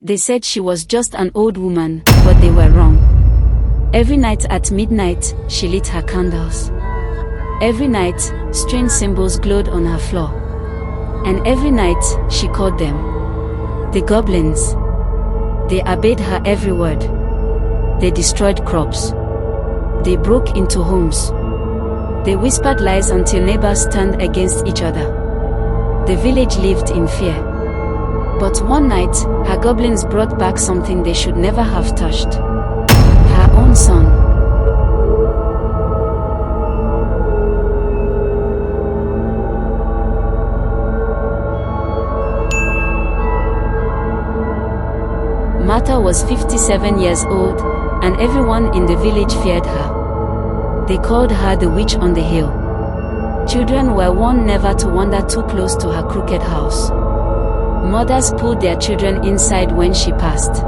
They said she was just an old woman, but they were wrong. Every night at midnight, she lit her candles. Every night, strange symbols glowed on her floor. And every night, she called them the goblins. They obeyed her every word. They destroyed crops. They broke into homes. They whispered lies until neighbors turned against each other. The village lived in fear. But one night, her goblins brought back something they should never have touched. Her own son. Martha was 57 years old, and everyone in the village feared her. They called her the witch on the hill. Children were warned never to wander too close to her crooked house. Mothers pulled their children inside when she passed.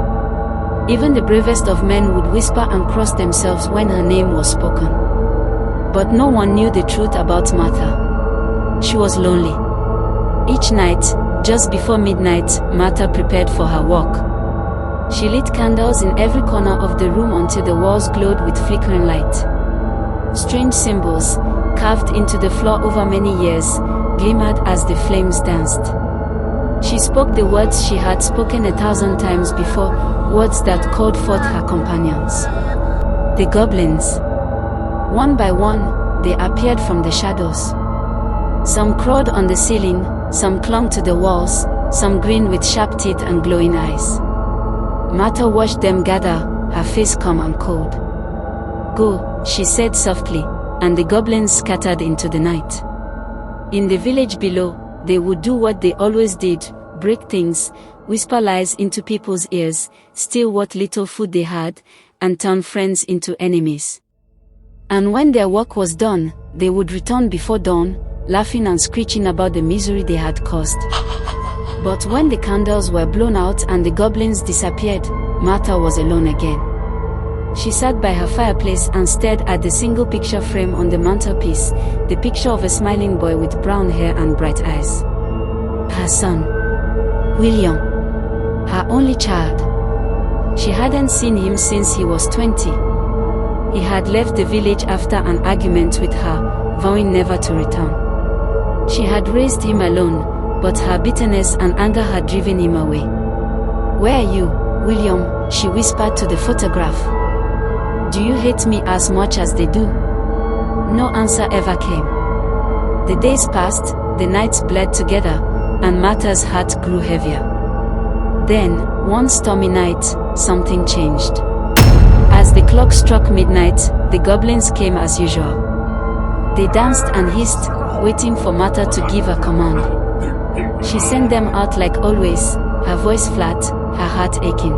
Even the bravest of men would whisper and cross themselves when her name was spoken. But no one knew the truth about Martha. She was lonely. Each night, just before midnight, Martha prepared for her walk. She lit candles in every corner of the room until the walls glowed with flickering light. Strange symbols, carved into the floor over many years, glimmered as the flames danced. She spoke the words she had spoken 1,000 times before, words that called forth her companions. The goblins. One by one, they appeared from the shadows. Some crawled on the ceiling, some clung to the walls, some grinned with sharp teeth and glowing eyes. Martha watched them gather, her face calm and cold. "Go," she said softly, and the goblins scattered into the night. In the village below, they would do what they always did, break things, whisper lies into people's ears, steal what little food they had, and turn friends into enemies. And when their work was done, they would return before dawn, laughing and screeching about the misery they had caused. But when the candles were blown out and the goblins disappeared, Martha was alone again. She sat by her fireplace and stared at the single picture frame on the mantelpiece, the picture of a smiling boy with brown hair and bright eyes. Her son, William, her only child. She hadn't seen him since he was 20. He had left the village after an argument with her, vowing never to return. She had raised him alone, but her bitterness and anger had driven him away. "Where are you, William?" she whispered to the photograph. "Do you hate me as much as they do?" No answer ever came. The days passed, the nights bled together, and Martha's heart grew heavier. Then, one stormy night, something changed. As the clock struck midnight, the goblins came as usual. They danced and hissed, waiting for Martha to give a command. She sent them out like always, her voice flat, her heart aching.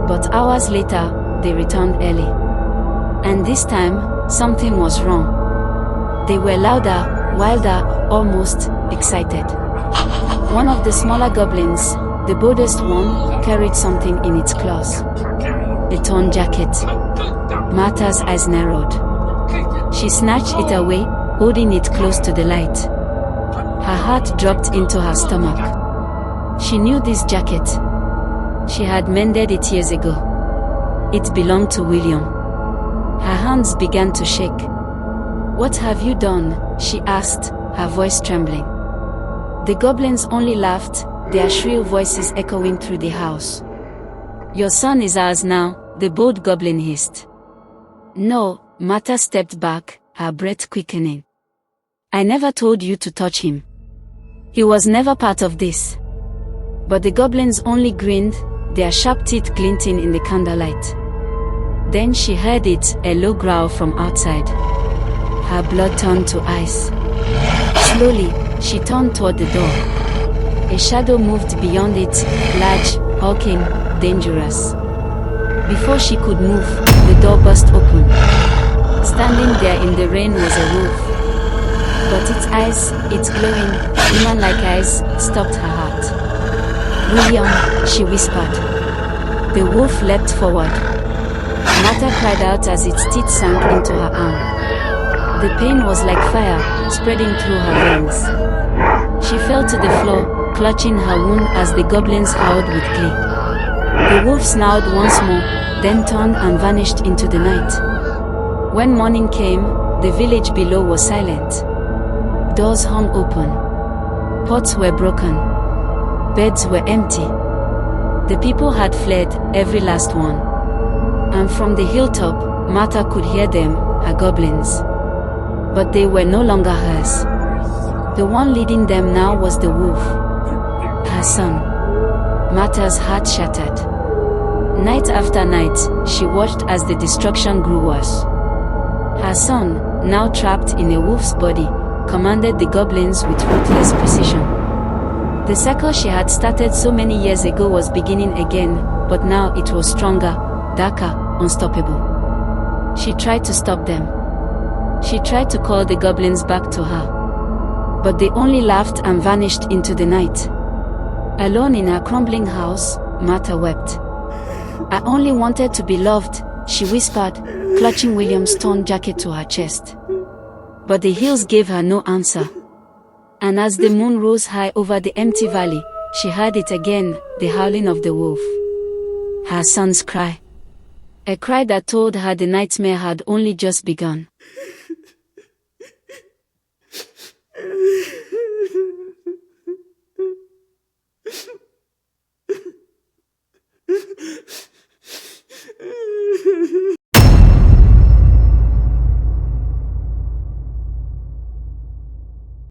But hours later, they returned early. And this time, something was wrong. They were louder, wilder, almost excited. One of the smaller goblins, the boldest one, carried something in its claws. A torn jacket. Martha's eyes narrowed. She snatched it away, holding it close to the light. Her heart dropped into her stomach. She knew this jacket. She had mended it years ago. It belonged to William. Her hands began to shake. "What have you done?" she asked, her voice trembling. The goblins only laughed, their shrill voices echoing through the house. "Your son is ours now," the bold goblin hissed. "No," Martha stepped back, her breath quickening. "I never told you to touch him. He was never part of this." But the goblins only grinned, their sharp teeth glinting in the candlelight. Then she heard it, a low growl from outside. Her blood turned to ice. Slowly, she turned toward the door. A shadow moved beyond it, large, hulking, dangerous. Before she could move, the door burst open. Standing there in the rain was a wolf. But its eyes, its glowing, human-like eyes, stopped her heart. "William," she whispered. The wolf leapt forward. Martha cried out as its teeth sank into her arm. The pain was like fire, spreading through her veins. She fell to the floor, clutching her wound as the goblins howled with glee. The wolf snarled once more, then turned and vanished into the night. When morning came, the village below was silent. Doors hung open. Pots were broken. Beds were empty. The people had fled, every last one. And from the hilltop, Martha could hear them, her goblins. But they were no longer hers. The one leading them now was the wolf, her son. Martha's heart shattered. Night after night, she watched as the destruction grew worse. Her son, now trapped in a wolf's body, commanded the goblins with ruthless precision. The cycle she had started so many years ago was beginning again, but now it was stronger, darker, unstoppable. She tried to stop them. She tried to call the goblins back to her. But they only laughed and vanished into the night. Alone in her crumbling house, Martha wept. "I only wanted to be loved," she whispered, clutching William's torn jacket to her chest. But the hills gave her no answer. And as the moon rose high over the empty valley, she heard it again, the howling of the wolf. Her son's cry. A cry that told her the nightmare had only just begun.